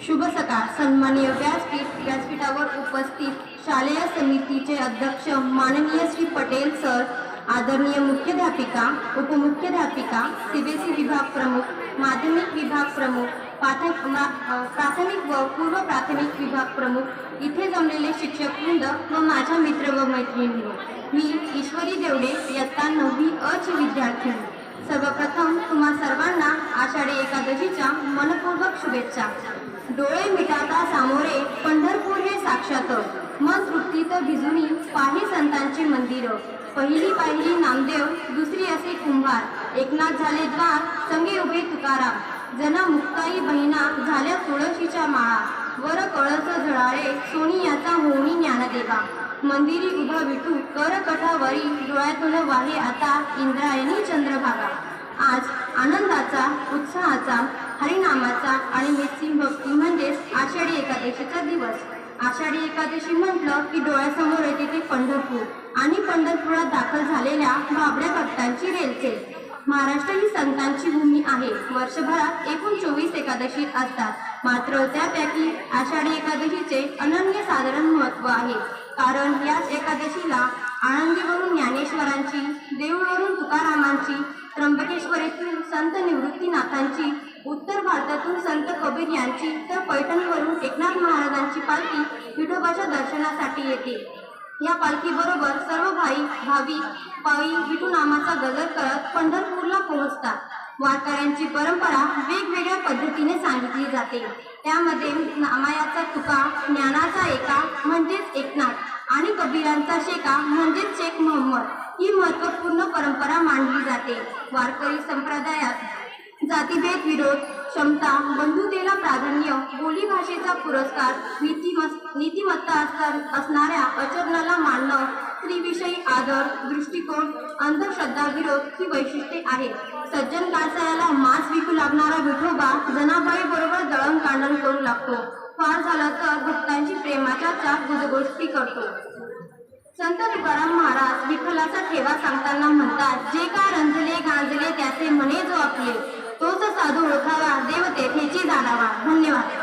शुभ सकाळ. सन्माननीय व्यासपीठावर उपस्थित शालेय समितीचे अध्यक्ष माननीय श्री पटेल सर, आदरणीय मुख्याध्यापिका, उपमुख्याध्यापिका, सीबीएसई विभाग प्रमुख, माध्यमिक विभाग प्रमुख, प्राथमिक व पूर्व प्राथमिक विभाग प्रमुख, इथे जमलेले शिक्षकवृंद व माझ्या मित्र व मैत्रिणींनो, मी ईश्वरी देवडे, इयत्ता 9वी अ ची विद्यार्थिनी. सर्वप्रथम तुम्हा सर्वांना आषाढी एकादशीच्या मनपूर्वक शुभेच्छा. डोळे मिटाता सामोरे पंढरपूर हे साक्षात, मन तृप्तीत भिजुनी पाही संतांची मंदिर. पहिली पाहिली नामदेव, दुसरी असे कुंभार, एकनाथ झाले द्वार, संगे उभे तुकाराम. जना मुक्ताई बहिणा झाल्या तुळशीच्या माळा, वर कळस झळाळे सोनी याचा होणी ज्ञानदेवा. मंदिरी उभा विठू कर कठावरी, डोळ्यातून वाहे आता इंद्रायणी चंद्रभागा. आज आनंदाचा, उत्साहाचा, हरिनामाचा आणि मेची भक्ती म्हणजेच आषाढी एकादशीचा दिवस. आषाढी एकादशी म्हटलं की डोळ्यासमोर येते ते पंढरपूर आणि पंढरपुरात दाखल झालेल्या बाबड्या भक्तांची रेलचेल. महाराष्ट्र ही संतांची भूमी आहे. वर्षभरात एकूण 24 एकादशी असतात, मात्र त्यापैकी आषाढी एकादशीचे अनन्यसाधारण महत्त्व आहे. कारण याच एकादशीला आळंदीवरून ज्ञानेश्वरांची, देऊळवरून तुकारामांची, त्र्यंबकेश्वरीतून संत निवृत्तीनाथांची, उत्तर भारतातून संत कबीर यांची, तर पैठणवरून एकनाथ महाराजांची पालखी विठोबाच्या दर्शनासाठी येते. या पालखीबरोबर सर्व भाविक पायी विठू नामाचा गजर करत पंढरपूरला पोहोचतात. वारकऱ्यांची परंपरा वेगवेगळ्या पद्धतीने सांगितली जाते. त्यामध्ये नामायाचा तुका, ज्ञानाचा एका म्हणजेच एकनाथ आणि कबीरांचा शेका म्हणजेच शेख मोहम्मद ही महत्त्वपूर्ण परंपरा मांडली जाते. वारकरी संप्रदायात जातीभेद विरोध, क्षमता, बंधुतेला प्राधान्य, बोलीभाषेचा पुरस्कार, नीतिमत्ता असणाऱ्या आचरणाला मानणं, स्त्रीविषयी आदर, दृष्टिकोन, अंधश्रद्धा विरोध ही वैशिष्ट्ये आहेत. सज्जन काळसायाला मांस विकू लागणारा विठोबा जनाबाई बरोबर दळणकांडण करू लागतो. फार झालं तर भक्तांची प्रेमाच्या 4 गुजगोष्टी करतो. संत तुकाराम महाराज विठ्ठलाचा ठेवा सांगताना म्हणतात, जे का रंजले गांजले त्याचे म्हणे जो आपले, तोच साधू ओळखावा देव तेथेची जाणावा. धन्यवाद.